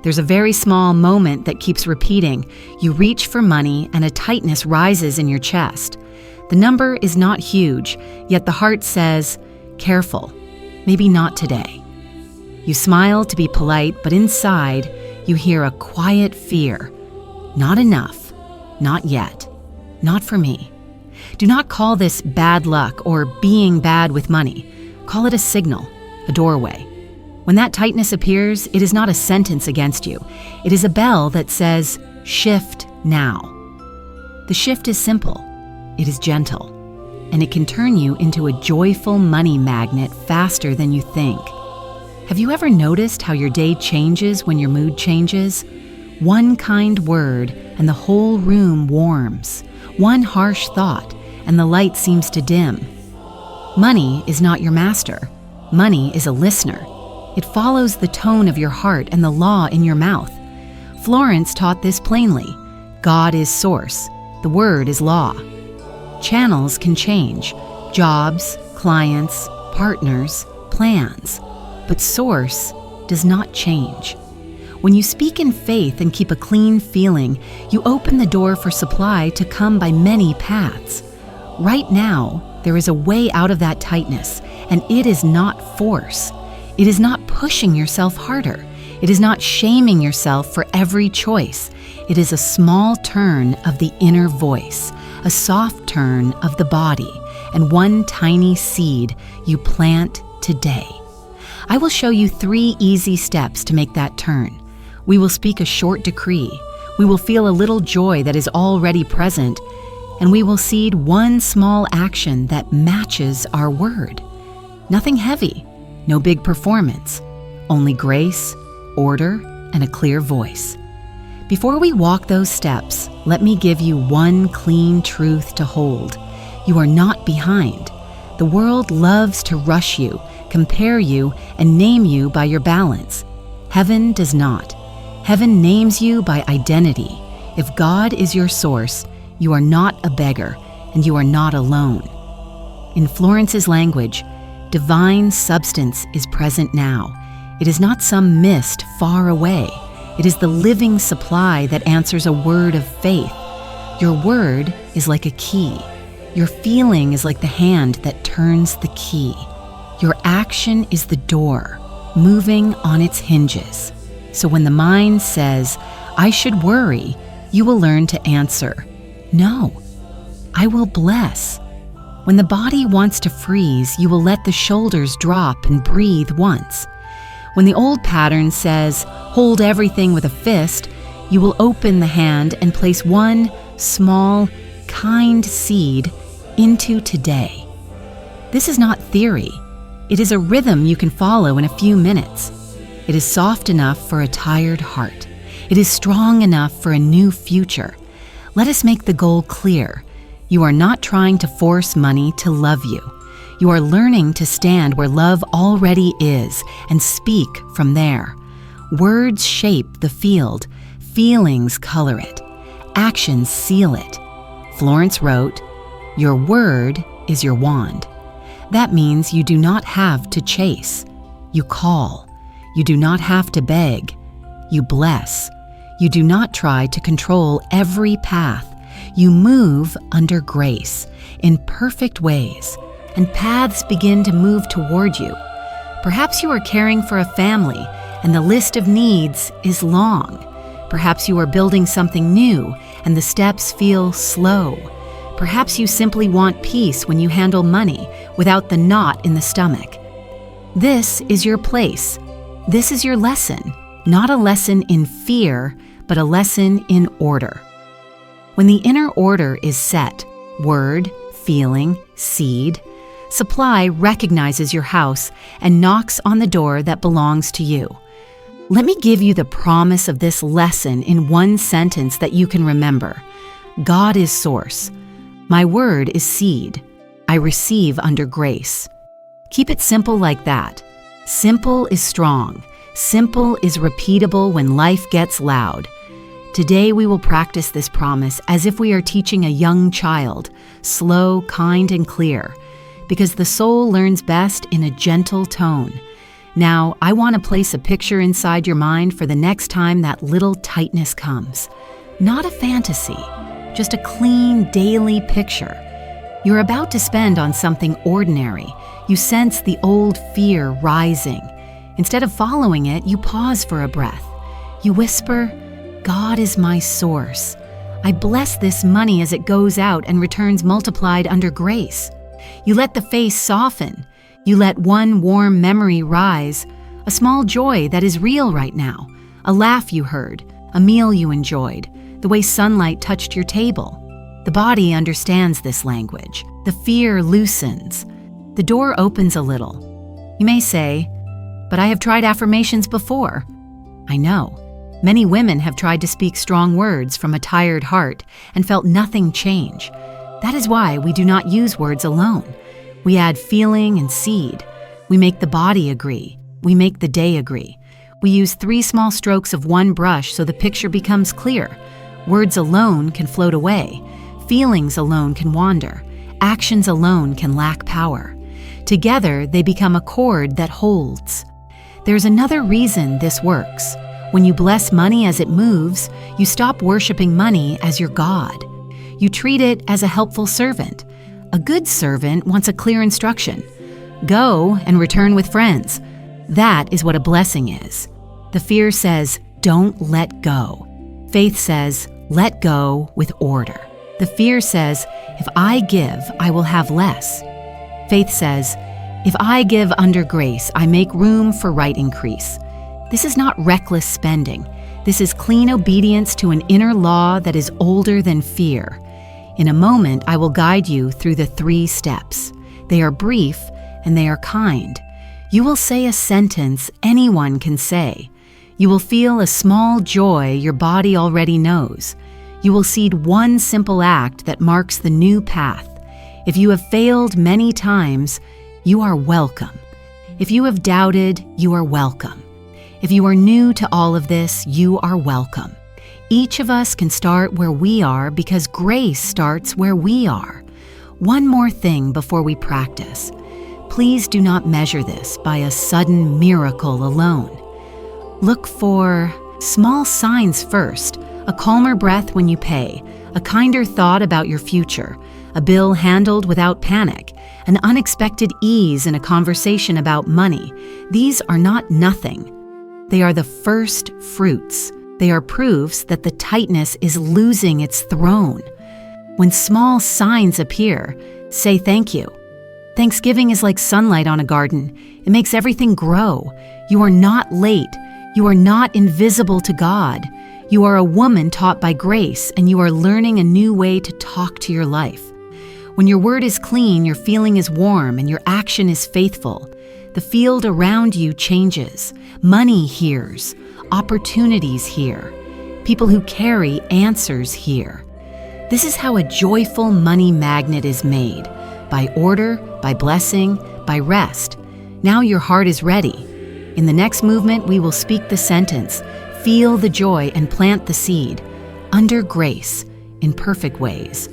There's a very small moment that keeps repeating. You reach for money and a tightness rises in your chest. The number is not huge, yet the heart says, "Careful, maybe not today." You smile to be polite, but inside, you hear a quiet fear. Not enough, not yet, not for me. Do not call this bad luck or being bad with money. Call it a signal, a doorway. When that tightness appears, it is not a sentence against you. It is a bell that says, "Shift now." The shift is simple. It is gentle, and it can turn you into a joyful money magnet faster than you think. Have you ever noticed how your day changes when your mood changes? One kind word, and the whole room warms. One harsh thought, and the light seems to dim. Money is not your master. Money is a listener. It follows the tone of your heart and the law in your mouth. Florence taught this plainly. God is source. The word is law. Channels can change. Jobs, clients, partners, plans. But source does not change. When you speak in faith and keep a clean feeling, you open the door for supply to come by many paths. Right now, there is a way out of that tightness, and it is not force. It is not pushing yourself harder. It is not shaming yourself for every choice. It is a small turn of the inner voice, a soft turn of the body, and one tiny seed you plant today. I will show you 3 easy steps to make that turn. We will speak a short decree. We will feel a little joy that is already present, and we will seed one small action that matches our word. Nothing heavy, no big performance, only grace, order, and a clear voice. Before we walk those steps, let me give you one clean truth to hold. You are not behind. The world loves to rush you, compare you, and name you by your balance. Heaven does not. Heaven names you by identity. If God is your source, you are not a beggar, and you are not alone. In Florence's language, divine substance is present now. It is not some mist far away. It is the living supply that answers a word of faith. Your word is like a key. Your feeling is like the hand that turns the key. Your action is the door, moving on its hinges. So when the mind says, "I should worry," you will learn to answer, "No, I will bless." When the body wants to freeze, you will let the shoulders drop and breathe once. When the old pattern says, "Hold everything with a fist," you will open the hand and place one small, kind seed into today. This is not theory. It is a rhythm you can follow in a few minutes. It is soft enough for a tired heart. It is strong enough for a new future. Let us make the goal clear. You are not trying to force money to love you. You are learning to stand where love already is and speak from there. Words shape the field. Feelings color it. Actions seal it. Florence wrote, "Your word is your wand." That means you do not have to chase. You call. You do not have to beg. You bless. You do not try to control every path. You move under grace, in perfect ways, and paths begin to move toward you. Perhaps you are caring for a family, and the list of needs is long. Perhaps you are building something new, and the steps feel slow. Perhaps you simply want peace when you handle money without the knot in the stomach. This is your place. This is your lesson, not a lesson in fear, but a lesson in order. When the inner order is set, word, feeling, seed, supply recognizes your house and knocks on the door that belongs to you. Let me give you the promise of this lesson in one sentence that you can remember. God is source. My word is seed. I receive under grace. Keep it simple like that. Simple is strong. Simple is repeatable when life gets loud. Today we will practice this promise as if we are teaching a young child, slow, kind, and clear, because the soul learns best in a gentle tone. Now, I want to place a picture inside your mind for the next time that little tightness comes. Not a fantasy, just a clean, daily picture. You're about to spend on something ordinary. You sense the old fear rising. Instead of following it, you pause for a breath. You whisper, "God is my source. I bless this money as it goes out and returns multiplied under grace." You let the face soften. You let one warm memory rise, a small joy that is real right now, a laugh you heard, a meal you enjoyed, the way sunlight touched your table. The body understands this language. The fear loosens. The door opens a little. You may say, "But I have tried affirmations before." I know. Many women have tried to speak strong words from a tired heart and felt nothing change. That is why we do not use words alone. We add feeling and seed. We make the body agree. We make the day agree. We use 3 small strokes of one brush so the picture becomes clear. Words alone can float away. Feelings alone can wander. Actions alone can lack power. Together, they become a cord that holds. There's another reason this works. When you bless money as it moves, you stop worshiping money as your God. You treat it as a helpful servant. A good servant wants a clear instruction. Go and return with friends. That is what a blessing is. The fear says, don't let go. Faith says, let go with order. The fear says, if I give, I will have less. Faith says, if I give under grace, I make room for right increase. This is not reckless spending. This is clean obedience to an inner law that is older than fear. In a moment, I will guide you through the 3 steps. They are brief and they are kind. You will say a sentence anyone can say. You will feel a small joy your body already knows. You will seed one simple act that marks the new path. If you have failed many times, you are welcome. If you have doubted, you are welcome. If you are new to all of this, you are welcome. Each of us can start where we are because grace starts where we are. One more thing before we practice. Please do not measure this by a sudden miracle alone. Look for small signs first, a calmer breath when you pay, a kinder thought about your future, a bill handled without panic, an unexpected ease in a conversation about money. These are not nothing. They are the first fruits. They are proofs that the tightness is losing its throne. When small signs appear, say thank you. Thanksgiving is like sunlight on a garden. It makes everything grow. You are not late. You are not invisible to God. You are a woman taught by grace, and you are learning a new way to talk to your life. When your word is clean, your feeling is warm, and your action is faithful. The field around you changes. Money hears. Opportunities hear. People who carry answers hear. This is how a joyful money magnet is made. By order, by blessing, by rest. Now your heart is ready. In the next movement, we will speak the sentence, feel the joy and plant the seed, under grace, in perfect ways.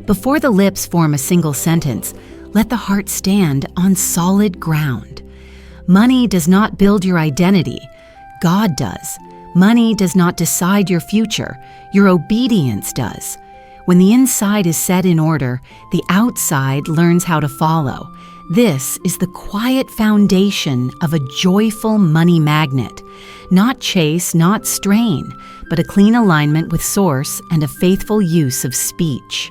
Before the lips form a single sentence, let the heart stand on solid ground. Money does not build your identity. God does. Money does not decide your future. Your obedience does. When the inside is set in order, the outside learns how to follow. This is the quiet foundation of a joyful money magnet. Not chase, not strain, but a clean alignment with source and a faithful use of speech.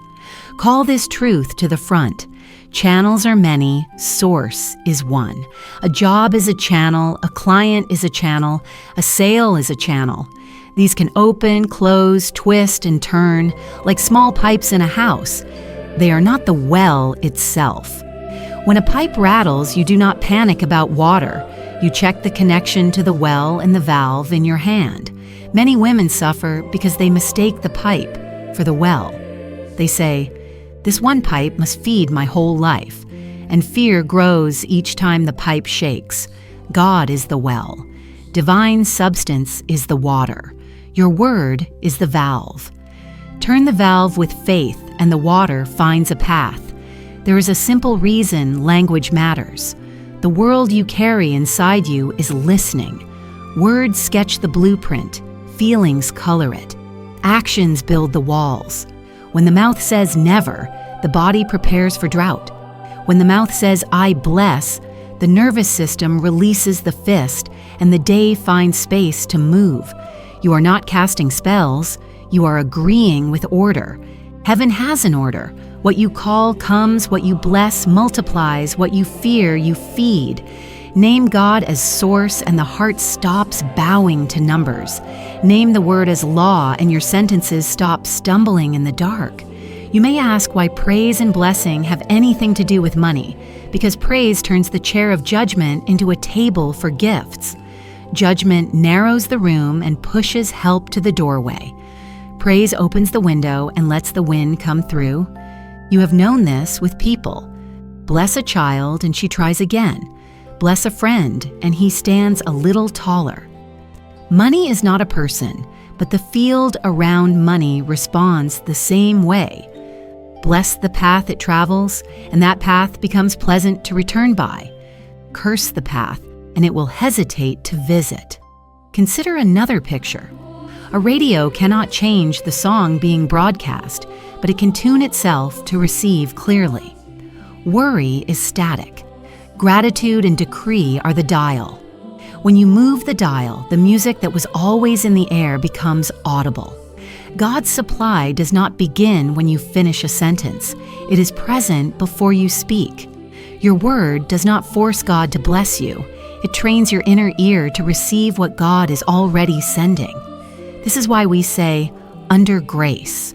Call this truth to the front. Channels are many, source is one. A job is a channel, a client is a channel, a sale is a channel. These can open, close, twist, and turn like small pipes in a house. They are not the well itself. When a pipe rattles, you do not panic about water. You check the connection to the well and the valve in your hand. Many women suffer because they mistake the pipe for the well. They say, "This one pipe must feed my whole life." And fear grows each time the pipe shakes. God is the well. Divine substance is the water. Your word is the valve. Turn the valve with faith and the water finds a path. There is a simple reason language matters. The world you carry inside you is listening. Words sketch the blueprint, feelings color it. Actions build the walls. When the mouth says never, the body prepares for drought. When the mouth says I bless, the nervous system releases the fist and the day finds space to move. You are not casting spells, you are agreeing with order. Heaven has an order. What you call comes, what you bless multiplies, what you fear you feed. Name God as source and the heart stops bowing to numbers. Name the word as law and your sentences stop stumbling in the dark. You may ask why praise and blessing have anything to do with money, because praise turns the chair of judgment into a table for gifts. Judgment narrows the room and pushes help to the doorway. Praise opens the window and lets the wind come through. You have known this with people. Bless a child and she tries again. Bless a friend and he stands a little taller. Money is not a person, but the field around money responds the same way. Bless the path it travels, and that path becomes pleasant to return by. Curse the path, and it will hesitate to visit. Consider another picture. A radio cannot change the song being broadcast, but it can tune itself to receive clearly. Worry is static. Gratitude and decree are the dial. When you move the dial, the music that was always in the air becomes audible. God's supply does not begin when you finish a sentence. It is present before you speak. Your word does not force God to bless you. It trains your inner ear to receive what God is already sending. This is why we say, under grace.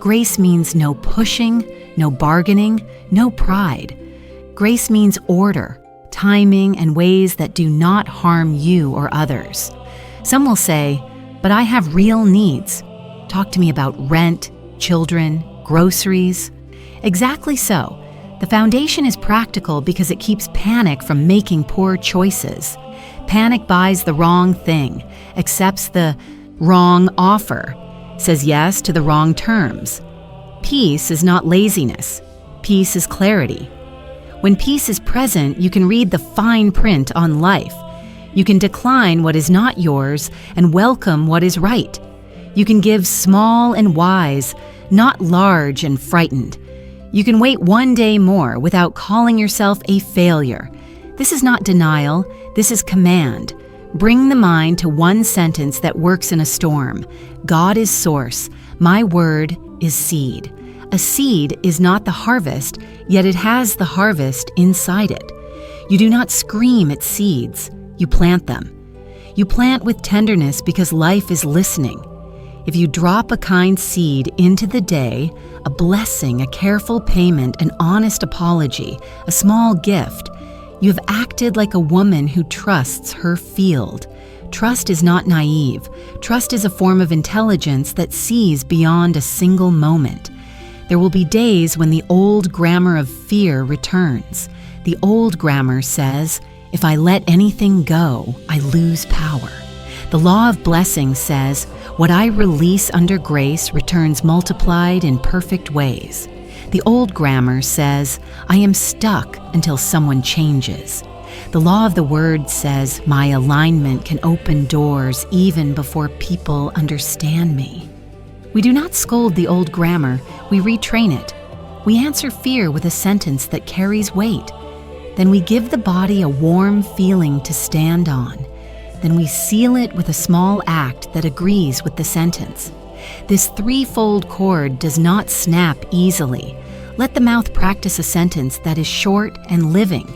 Grace means no pushing, no bargaining, no pride. Grace means order, timing, and ways that do not harm you or others. Some will say, but I have real needs. Talk to me about rent, children, groceries. Exactly so. The foundation is practical because it keeps panic from making poor choices. Panic buys the wrong thing, accepts the wrong offer, says yes to the wrong terms. Peace is not laziness. Peace is clarity. When peace is present, you can read the fine print on life. You can decline what is not yours and welcome what is right. You can give small and wise, not large and frightened. You can wait one day more without calling yourself a failure. This is not denial, this is command. Bring the mind to one sentence that works in a storm. God is source. My word is seed. A seed is not the harvest, yet it has the harvest inside it. You do not scream at seeds, you plant them. You plant with tenderness because life is listening. If you drop a kind seed into the day, a blessing, a careful payment, an honest apology, a small gift, you have acted like a woman who trusts her field. Trust is not naive. Trust is a form of intelligence that sees beyond a single moment. There will be days when the old grammar of fear returns. The old grammar says, if I let anything go, I lose power. The law of blessing says, what I release under grace returns multiplied in perfect ways. The old grammar says, I am stuck until someone changes. The law of the word says, my alignment can open doors even before people understand me. We do not scold the old grammar, we retrain it. We answer fear with a sentence that carries weight. Then we give the body a warm feeling to stand on. Then we seal it with a small act that agrees with the sentence. This threefold cord does not snap easily. Let the mouth practice a sentence that is short and living.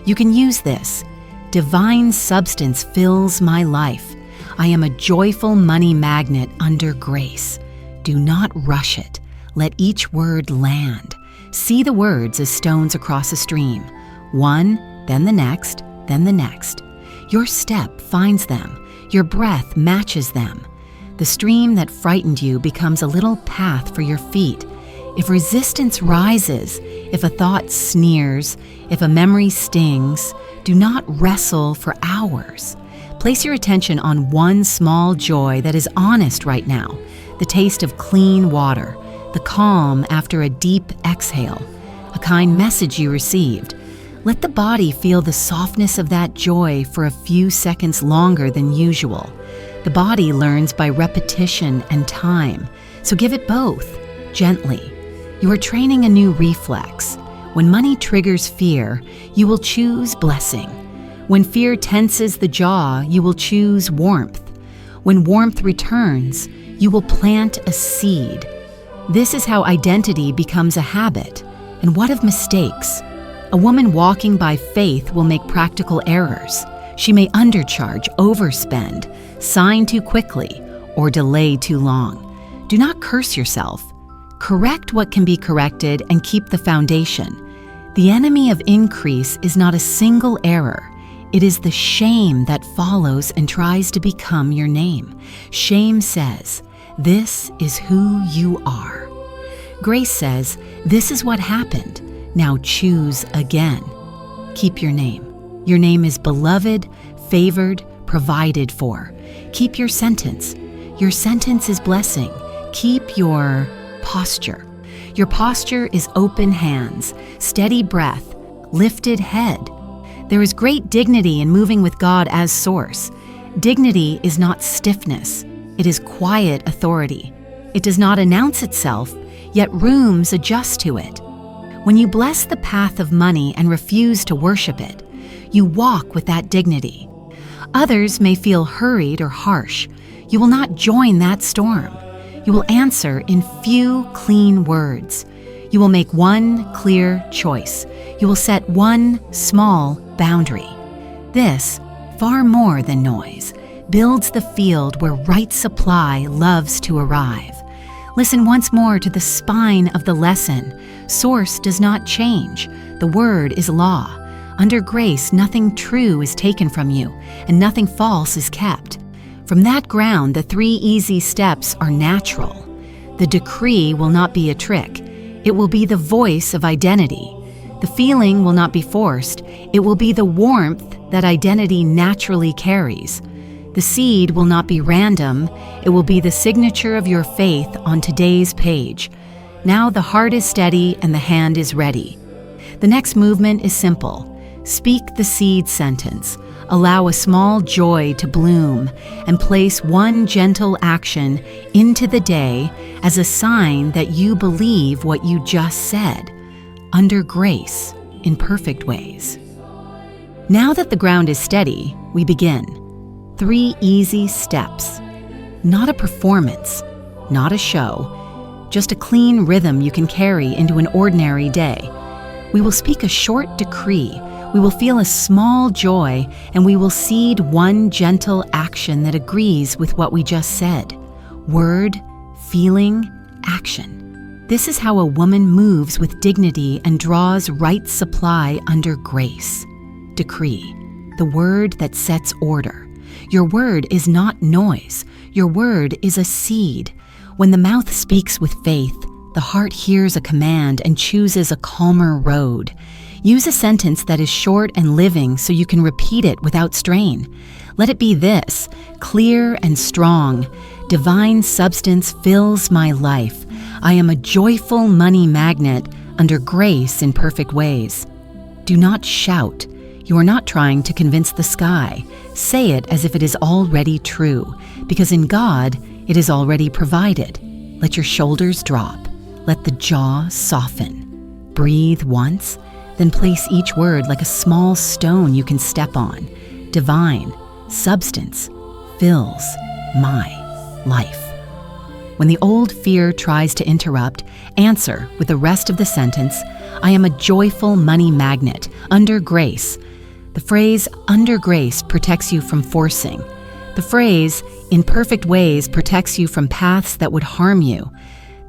You can use this. Divine substance fills my life. I am a joyful money magnet under grace. Do not rush it. Let each word land. See the words as stones across a stream. One, then the next, then the next. Your step finds them. Your breath matches them. The stream that frightened you becomes a little path for your feet. If resistance rises, if a thought sneers, if a memory stings, do not wrestle for hours. Place your attention on one small joy that is honest right now, the taste of clean water, the calm after a deep exhale, a kind message you received. Let the body feel the softness of that joy for a few seconds longer than usual. The body learns by repetition and time, so give it both, gently. You are training a new reflex. When money triggers fear, you will choose blessing. When fear tenses the jaw, you will choose warmth. When warmth returns, you will plant a seed. This is how identity becomes a habit. And what of mistakes? A woman walking by faith will make practical errors. She may undercharge, overspend, sign too quickly, or delay too long. Do not curse yourself. Correct what can be corrected and keep the foundation. The enemy of increase is not a single error. It is the shame that follows and tries to become your name. Shame says, "This is who you are." Grace says, "This is what happened. Now choose again." Keep your name. Your name is beloved, favored, provided for. Keep your sentence. Your sentence is blessing. Keep your posture. Your posture is open hands, steady breath, lifted head. There is great dignity in moving with God as source. Dignity is not stiffness. It is quiet authority. It does not announce itself, yet rooms adjust to it. When you bless the path of money and refuse to worship it, you walk with that dignity. Others may feel hurried or harsh. You will not join that storm. You will answer in few, clean words. You will make one clear choice. You will set one small boundary. This, far more than noise, builds the field where right supply loves to arrive. Listen once more to the spine of the lesson. Source does not change. The word is law. Under grace, nothing true is taken from you, and nothing false is kept. From that ground, the 3 easy steps are natural. The decree will not be a trick. It will be the voice of identity. The feeling will not be forced. It will be the warmth that identity naturally carries. The seed will not be random. It will be the signature of your faith on today's page. Now the heart is steady and the hand is ready. The next movement is simple. Speak the seed sentence. Allow a small joy to bloom and place one gentle action into the day as a sign that you believe what you just said, under grace, in perfect ways. Now that the ground is steady, we begin. 3 easy steps. Not a performance, not a show, just a clean rhythm you can carry into an ordinary day. We will speak a short decree. We will feel a small joy, and we will seed one gentle action that agrees with what we just said. Word, feeling, action. This is how a woman moves with dignity and draws right supply under grace. Decree, the word that sets order. Your word is not noise. Your word is a seed. When the mouth speaks with faith, the heart hears a command and chooses a calmer road. Use a sentence that is short and living so you can repeat it without strain. Let it be this, clear and strong. Divine substance fills my life. I am a joyful money magnet under grace in perfect ways. Do not shout. You are not trying to convince the sky. Say it as if it is already true, because in God, it is already provided. Let your shoulders drop. Let the jaw soften. Breathe once. Then place each word like a small stone you can step on. Divine, substance, fills my life. When the old fear tries to interrupt, answer with the rest of the sentence, I am a joyful money magnet, under grace. The phrase, under grace, protects you from forcing. The phrase, in perfect ways, protects you from paths that would harm you.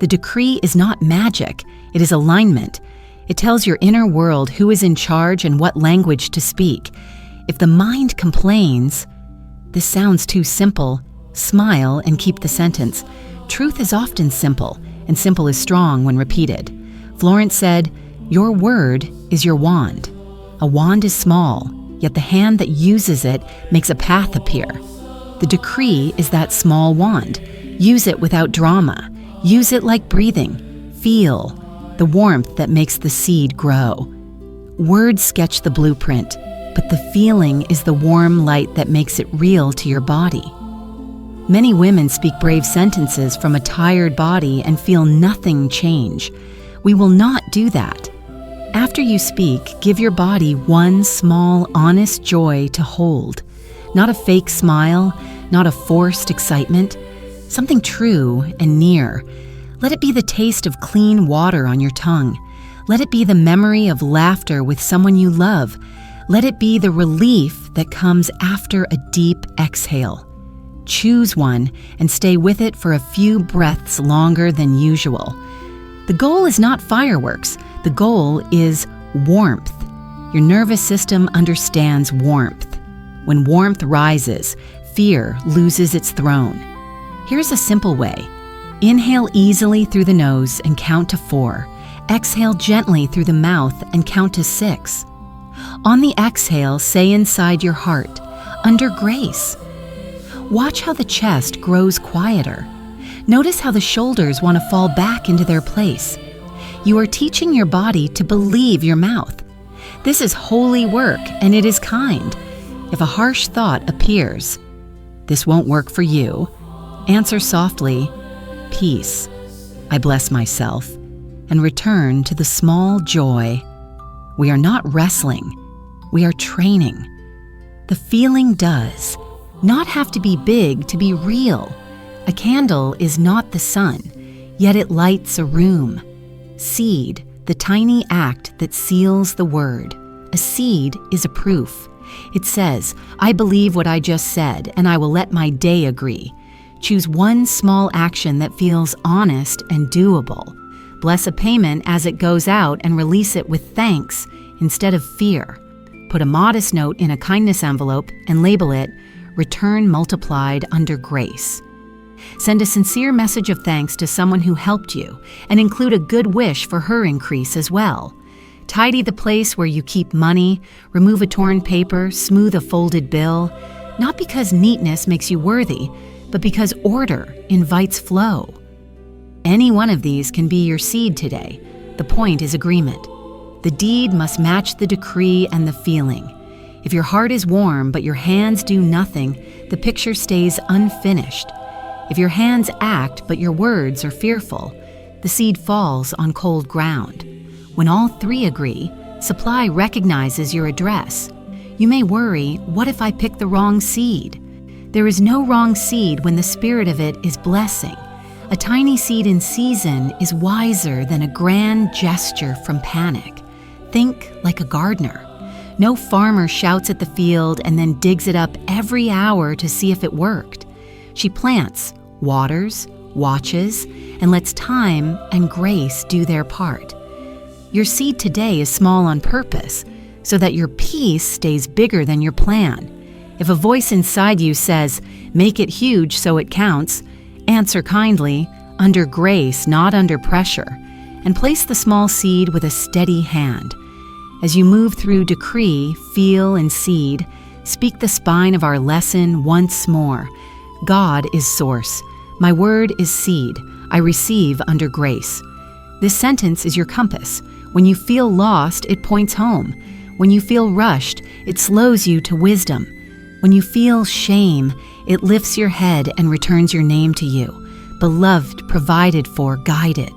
The decree is not magic, it is alignment. It tells your inner world who is in charge and what language to speak. If the mind complains, this sounds too simple, smile and keep the sentence. Truth is often simple, and simple is strong when repeated. Florence said, your word is your wand. A wand is small, yet the hand that uses it makes a path appear. The decree is that small wand. Use it without drama. Use it like breathing. Feel the warmth that makes the seed grow. Words sketch the blueprint, but the feeling is the warm light that makes it real to your body. Many women speak brave sentences from a tired body and feel nothing change. We will not do that. After you speak, give your body one small, honest joy to hold. Not a fake smile, not a forced excitement. Something true and near. Let it be the taste of clean water on your tongue. Let it be the memory of laughter with someone you love. Let it be the relief that comes after a deep exhale. Choose one and stay with it for a few breaths longer than usual. The goal is not fireworks. The goal is warmth. Your nervous system understands warmth. When warmth rises, fear loses its throne. Here's a simple way. Inhale easily through the nose and count to 4. Exhale gently through the mouth and count to 6. On the exhale, say inside your heart, under grace. Watch how the chest grows quieter. Notice how the shoulders want to fall back into their place. You are teaching your body to believe your mouth. This is holy work, and it is kind. If a harsh thought appears, "This won't work for you," answer softly, "Peace. I bless myself," and return to the small joy. We are not wrestling. We are training. The feeling does not have to be big to be real. A candle is not the sun, yet it lights a room. Seed, the tiny act that seals the word. A seed is a proof. It says, "I believe what I just said, and I will let my day agree." Choose one small action that feels honest and doable. Bless a payment as it goes out and release it with thanks instead of fear. Put a modest note in a kindness envelope and label it, "Return multiplied under grace." Send a sincere message of thanks to someone who helped you and include a good wish for her increase as well. Tidy the place where you keep money, remove a torn paper, smooth a folded bill, not because neatness makes you worthy, but because order invites flow. Any one of these can be your seed today. The point is agreement. The deed must match the decree and the feeling. If your heart is warm but your hands do nothing, the picture stays unfinished. If your hands act but your words are fearful, the seed falls on cold ground. When all three agree, supply recognizes your address. You may worry, what if I pick the wrong seed? There is no wrong seed when the spirit of it is blessing. A tiny seed in season is wiser than a grand gesture from panic. Think like a gardener. No farmer shouts at the field and then digs it up every hour to see if it worked. She plants, waters, watches, and lets time and grace do their part. Your seed today is small on purpose, so that your peace stays bigger than your plan. If a voice inside you says, "Make it huge so it counts," answer kindly, under grace, not under pressure, and place the small seed with a steady hand. As you move through decree, feel, and seed, speak the spine of our lesson once more. God is source. My word is seed. I receive under grace. This sentence is your compass. When you feel lost, it points home. When you feel rushed, it slows you to wisdom. When you feel shame, it lifts your head and returns your name to you. Beloved, provided for, guided.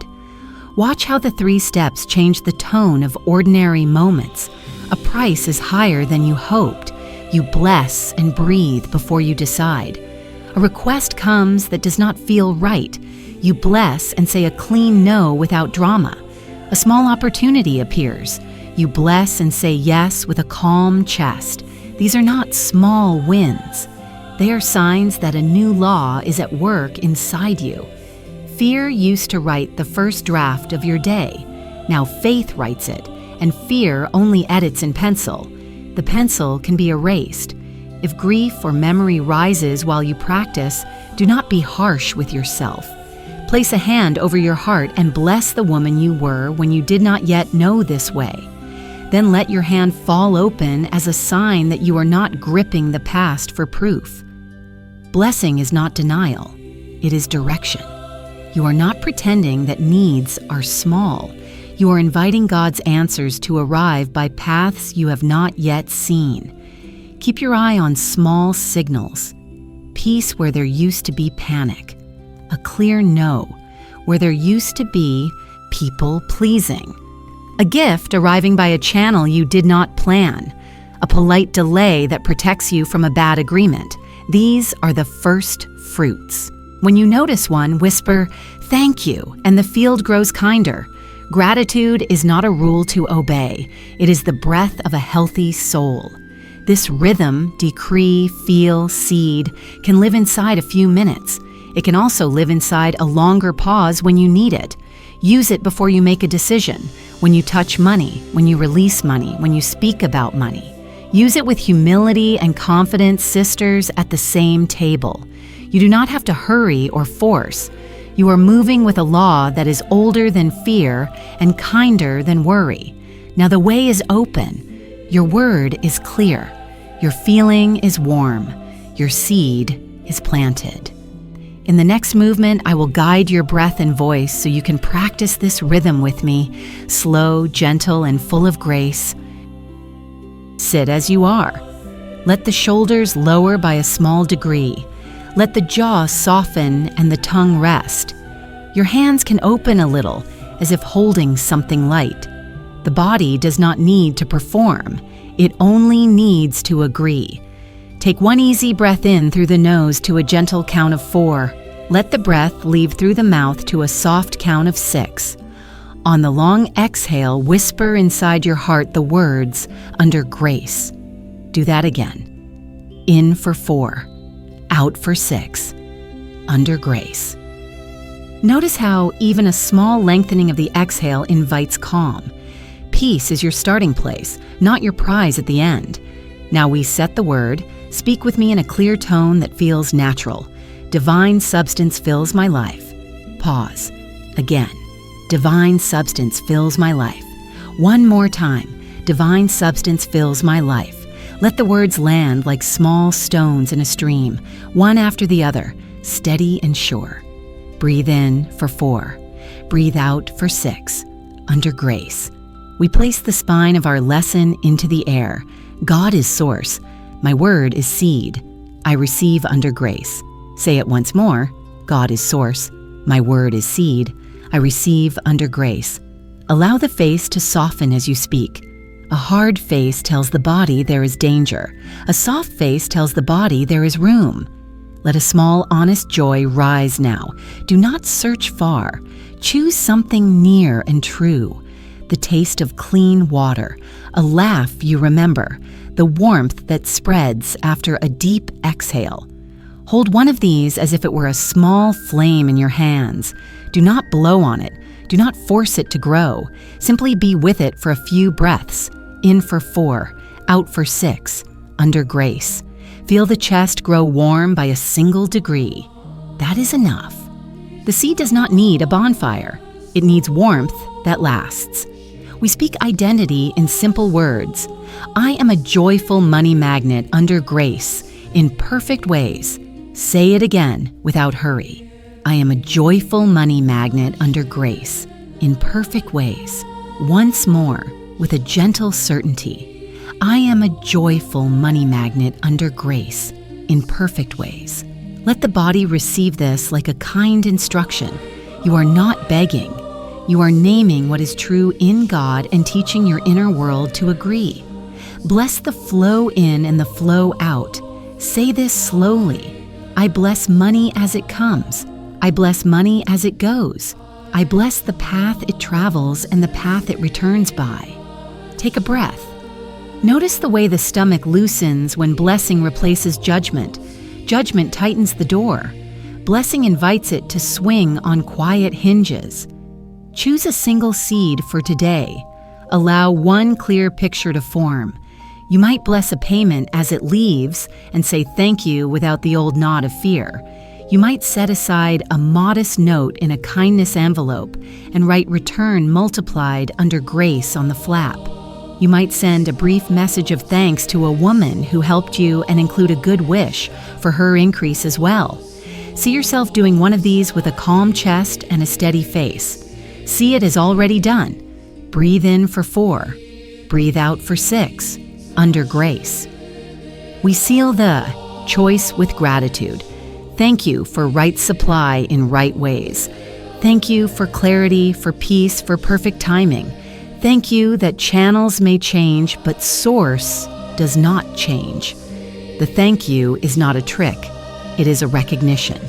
Watch how the 3 steps change the tone of ordinary moments. A price is higher than you hoped. You bless and breathe before you decide. A request comes that does not feel right. You bless and say a clean no without drama. A small opportunity appears. You bless and say yes with a calm chest. These are not small wins. They are signs that a new law is at work inside you. Fear used to write the first draft of your day. Now faith writes it, and fear only edits in pencil. The pencil can be erased. If grief or memory rises while you practice, do not be harsh with yourself. Place a hand over your heart and bless the woman you were when you did not yet know this way. Then let your hand fall open as a sign that you are not gripping the past for proof. Blessing is not denial, it is direction. You are not pretending that needs are small. You are inviting God's answers to arrive by paths you have not yet seen. Keep your eye on small signals. Peace where there used to be panic. A clear no where there used to be people-pleasing. A gift arriving by a channel you did not plan. A polite delay that protects you from a bad agreement. These are the first fruits. When you notice one, whisper, "Thank you," and the field grows kinder. Gratitude is not a rule to obey. It is the breath of a healthy soul. This rhythm, decree, feel, seed, can live inside a few minutes. It can also live inside a longer pause when you need it. Use it before you make a decision, when you touch money, when you release money, when you speak about money. Use it with humility and confidence, sisters, at the same table. You do not have to hurry or force. You are moving with a law that is older than fear and kinder than worry. Now the way is open. Your word is clear. Your feeling is warm. Your seed is planted. In the next movement, I will guide your breath and voice so you can practice this rhythm with me, slow, gentle, and full of grace. Sit as you are. Let the shoulders lower by a small degree. Let the jaw soften and the tongue rest. Your hands can open a little, as if holding something light. The body does not need to perform. It only needs to agree. Take one easy breath in through the nose to a gentle count of 4. Let the breath leave through the mouth to a soft count of 6. On the long exhale, whisper inside your heart the words, "Under grace." Do that again. In for 4. Out for 6. Under grace. Notice how even a small lengthening of the exhale invites calm. Peace is your starting place, not your prize at the end. Now we set the word. Speak with me in a clear tone that feels natural. Divine substance fills my life. Pause. Again. Divine substance fills my life. One more time. Divine substance fills my life. Let the words land like small stones in a stream, one after the other, steady and sure. Breathe in for 4. Breathe out for 6. Under grace. We place the spine of our lesson into the air. God is source. My word is seed. I receive under grace. Say it once more. God is source. My word is seed. I receive under grace. Allow the face to soften as you speak. A hard face tells the body there is danger. A soft face tells the body there is room. Let a small, honest joy rise now. Do not search far. Choose something near and true. The taste of clean water, a laugh you remember, the warmth that spreads after a deep exhale. Hold one of these as if it were a small flame in your hands. Do not blow on it. Do not force it to grow. Simply be with it for a few breaths. In for 4, out for 6, under grace. Feel the chest grow warm by a single degree. That is enough. The seed does not need a bonfire. It needs warmth that lasts. We speak identity in simple words. I am a joyful money magnet under grace, in perfect ways. Say it again without hurry. I am a joyful money magnet under grace, in perfect ways. Once more, with a gentle certainty. I am a joyful money magnet under grace, in perfect ways. Let the body receive this like a kind instruction. You are not begging. You are naming what is true in God and teaching your inner world to agree. Bless the flow in and the flow out. Say this slowly. I bless money as it comes. I bless money as it goes. I bless the path it travels and the path it returns by. Take a breath. Notice the way the stomach loosens when blessing replaces judgment. Judgment tightens the door. Blessing invites it to swing on quiet hinges. Choose a single seed for today. Allow one clear picture to form. You might bless a payment as it leaves and say thank you without the old nod of fear. You might set aside a modest note in a kindness envelope and write return multiplied under grace on the flap. You might send a brief message of thanks to a woman who helped you and include a good wish for her increase as well. See yourself doing one of these with a calm chest and a steady face. See it as already done. Breathe in for 4. Breathe out for 6. Under grace. We seal the choice with gratitude. Thank you for right supply in right ways. Thank you for clarity, for peace, for perfect timing. Thank you that channels may change, but source does not change. The thank you is not a trick. It is a recognition.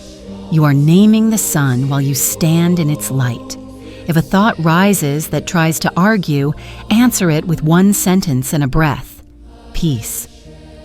You are naming the sun while you stand in its light. If a thought rises that tries to argue, answer it with one sentence and a breath. Peace.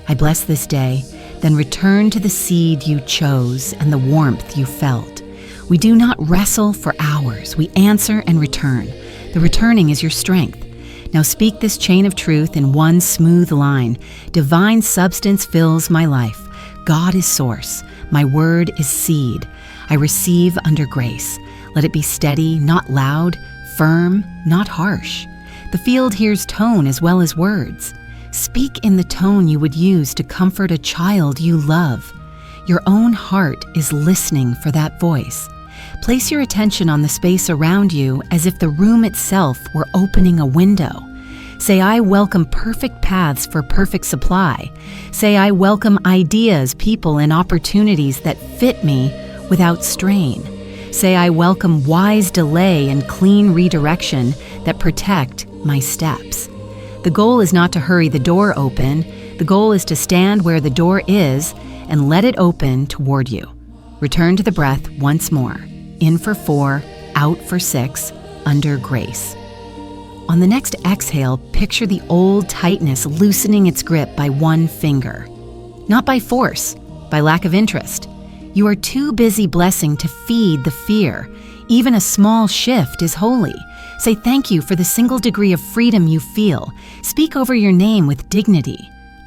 I bless this day, then return to the seed you chose and the warmth you felt. We do not wrestle for hours. We answer and return. The returning is your strength. Now speak this chain of truth in one smooth line. Divine substance fills my life. God is source. My word is seed. I receive under grace. Let it be steady, not loud, firm, not harsh. The field hears tone as well as words. Speak in the tone you would use to comfort a child you love. Your own heart is listening for that voice. Place your attention on the space around you as if the room itself were opening a window. Say, I welcome perfect paths for perfect supply. Say, I welcome ideas, people, and opportunities that fit me without strain. Say, I welcome wise delay and clean redirection that protect my steps. The goal is not to hurry the door open. The goal is to stand where the door is and let it open toward you. Return to the breath once more. In for 4, out for 6, under grace. On the next exhale, picture the old tightness loosening its grip by one finger. Not by force, by lack of interest. You are too busy blessing to feed the fear. Even a small shift is holy. Say thank you for the single degree of freedom you feel. Speak over your name with dignity.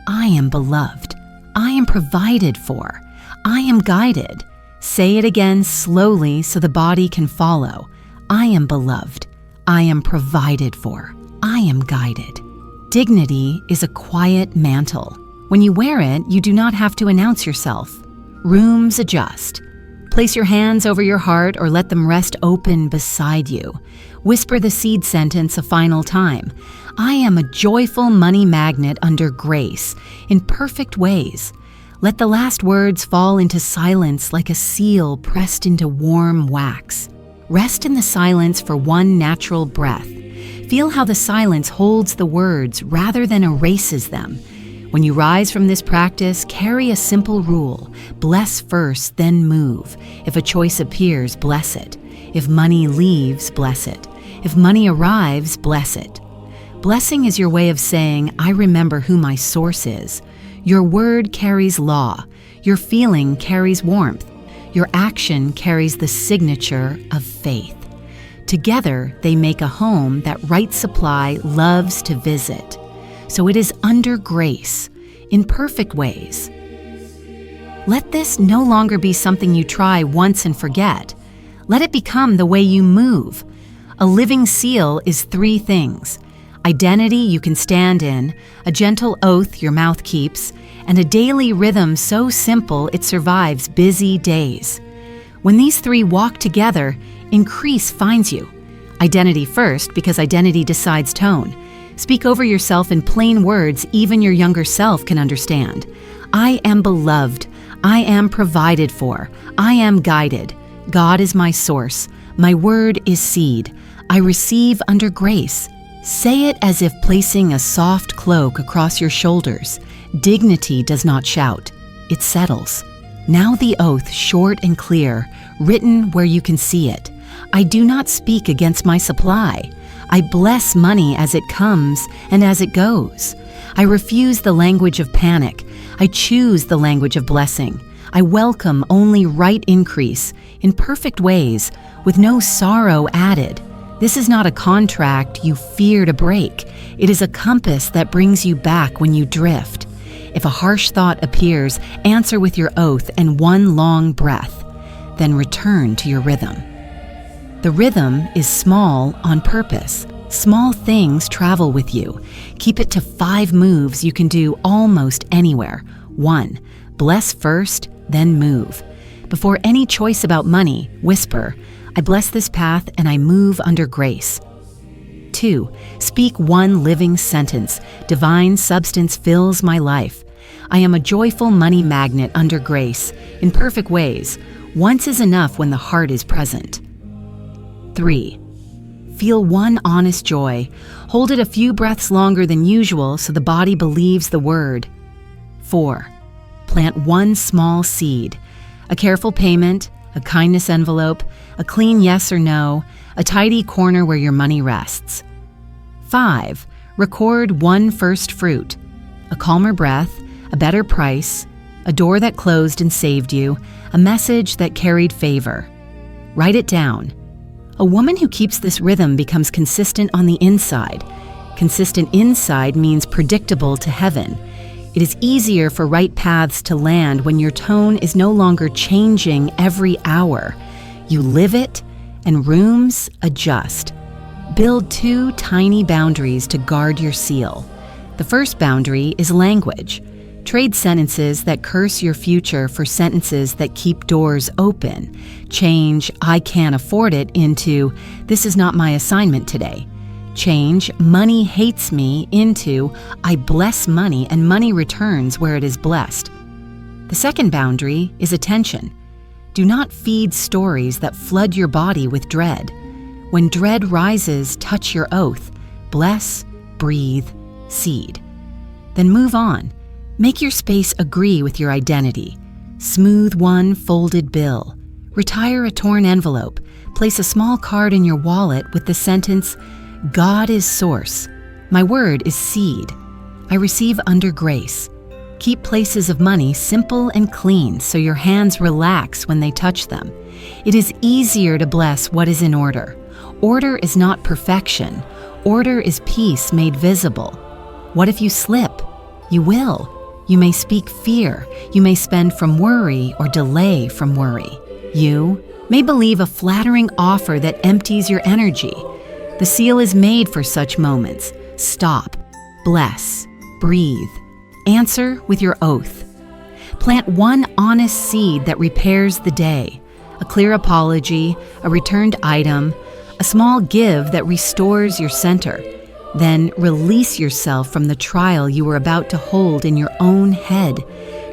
I am beloved. I am provided for. I am guided. Say it again slowly so the body can follow. I am beloved. I am provided for. I am guided. Dignity is a quiet mantle. When you wear it, you do not have to announce yourself. Rooms adjust. Place your hands over your heart or let them rest open beside you. Whisper the seed sentence a final time. I am a joyful money magnet under grace, in perfect ways. Let the last words fall into silence like a seal pressed into warm wax. Rest in the silence for one natural breath. Feel how the silence holds the words rather than erases them. When you rise from this practice, carry a simple rule. Bless first, then move. If a choice appears, bless it. If money leaves, bless it. If money arrives, bless it. Blessing is your way of saying, I remember who my source is. Your word carries law. Your feeling carries warmth. Your action carries the signature of faith. Together, they make a home that right supply loves to visit. So it is under grace, in perfect ways. Let this no longer be something you try once and forget. Let it become the way you move. A living seal is 3 things: identity you can stand in, a gentle oath your mouth keeps, and a daily rhythm so simple it survives busy days. When these 3 walk together, increase finds you. Identity first, because identity decides tone. Speak over yourself in plain words even your younger self can understand. I am beloved. I am provided for. I am guided. God is my source. My word is seed. I receive under grace. Say it as if placing a soft cloak across your shoulders. Dignity does not shout. It settles. Now the oath, short and clear, written where you can see it. I do not speak against my supply. I bless money as it comes and as it goes. I refuse the language of panic. I choose the language of blessing. I welcome only right increase in perfect ways with no sorrow added. This is not a contract you fear to break. It is a compass that brings you back when you drift. If a harsh thought appears, answer with your oath and one long breath. Then return to your rhythm. The rhythm is small on purpose. Small things travel with you. Keep it to 5 moves you can do almost anywhere. 1. Bless first, then move. Before any choice about money, whisper, I bless this path and I move under grace. 2. Speak one living sentence. Divine substance fills my life. I am a joyful money magnet under grace, in perfect ways. Once is enough when the heart is present. 3. Feel one honest joy. Hold it a few breaths longer than usual so the body believes the word. 4. Plant one small seed. A careful payment, a kindness envelope, a clean yes or no, a tidy corner where your money rests. 5. Record one first fruit. A calmer breath, a better price, a door that closed and saved you, a message that carried favor. Write it down. A woman who keeps this rhythm becomes consistent on the inside. Consistent inside means predictable to heaven. It is easier for right paths to land when your tone is no longer changing every hour. You live it, and rooms adjust. Build 2 tiny boundaries to guard your seal. The first boundary is language. Trade sentences that curse your future for sentences that keep doors open. Change "I can't afford it" into "This is not my assignment today." Change "money hates me" into "I bless money and money returns where it is blessed." The second boundary is attention. Do not feed stories that flood your body with dread. When dread rises, touch your oath. Bless, breathe, seed. Then move on. Make your space agree with your identity. Smooth one folded bill. Retire a torn envelope. Place a small card in your wallet with the sentence, "God is source. My word is seed. I receive under grace." Keep places of money simple and clean so your hands relax when they touch them. It is easier to bless what is in order. Order is not perfection. Order is peace made visible. What if you slip? You will. You may speak fear. You may spend from worry or delay from worry. You may believe a flattering offer that empties your energy. The seal is made for such moments. Stop. Bless. Breathe. Answer with your oath. Plant one honest seed that repairs the day. A clear apology, a returned item, a small give that restores your center. Then release yourself from the trial you were about to hold in your own head.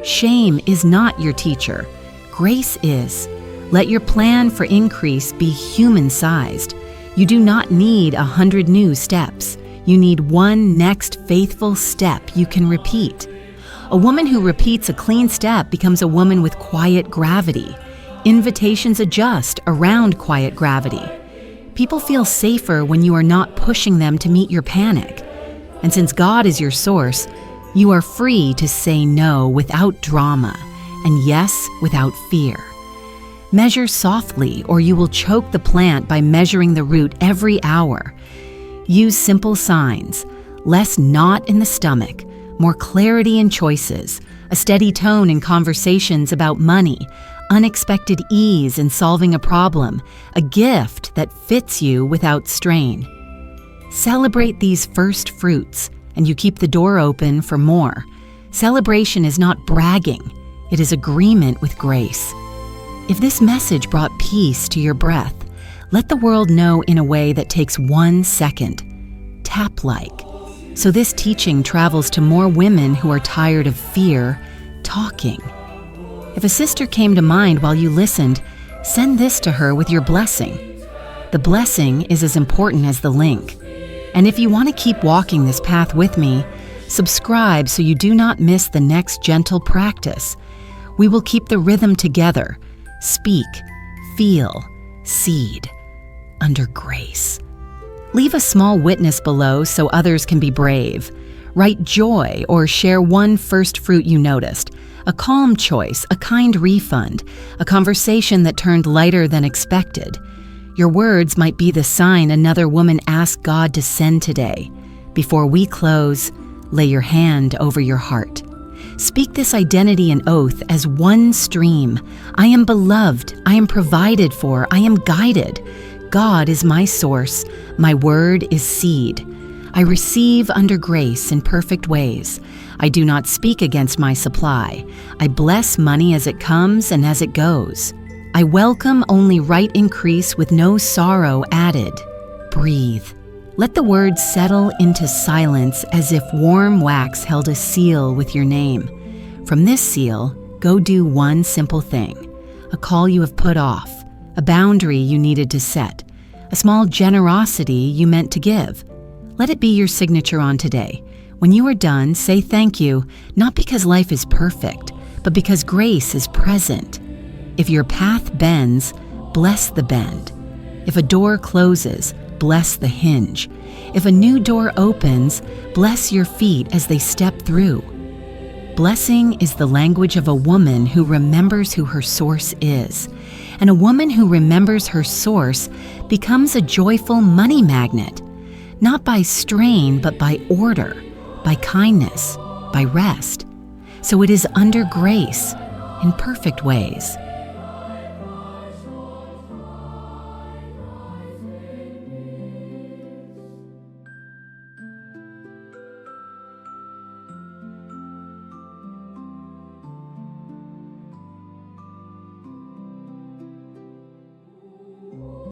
Shame is not your teacher. Grace is. Let your plan for increase be human-sized. You do not need 100 new steps. You need one next faithful step you can repeat. A woman who repeats a clean step becomes a woman with quiet gravity. Invitations adjust around quiet gravity. People feel safer when you are not pushing them to meet your panic. And since God is your source, you are free to say no without drama and yes without fear. Measure softly, or you will choke the plant by measuring the root every hour. Use simple signs, less knot in the stomach, more clarity in choices, a steady tone in conversations about money, unexpected ease in solving a problem, a gift that fits you without strain. Celebrate these first fruits, and you keep the door open for more. Celebration is not bragging, it is agreement with grace. If this message brought peace to your breath, let the world know in a way that takes 1 second. Tap-like. So this teaching travels to more women who are tired of fear talking. If a sister came to mind while you listened, send this to her with your blessing. The blessing is as important as the link. And if you want to keep walking this path with me, subscribe so you do not miss the next gentle practice. We will keep the rhythm together. Speak, feel, seed, under grace. Leave a small witness below so others can be brave. Write joy or share one first fruit you noticed, a calm choice, a kind refund, a conversation that turned lighter than expected. Your words might be the sign another woman asked God to send today. Before we close, lay your hand over your heart. Speak this identity and oath as one stream. I am beloved, I am provided for, I am guided. God is my source, my word is seed. I receive under grace in perfect ways. I do not speak against my supply. I bless money as it comes and as it goes. I welcome only right increase with no sorrow added. Breathe. Let the words settle into silence as if warm wax held a seal with your name. From this seal, go do one simple thing, a call you have put off, a boundary you needed to set, a small generosity you meant to give. Let it be your signature on today. When you are done, say thank you, not because life is perfect, but because grace is present. If your path bends, bless the bend. If a door closes, bless the hinge. If a new door opens, bless your feet as they step through. Blessing is the language of a woman who remembers who her source is. And a woman who remembers her source becomes a joyful money magnet, not by strain, but by order, by kindness, by rest. So it is under grace, in perfect ways.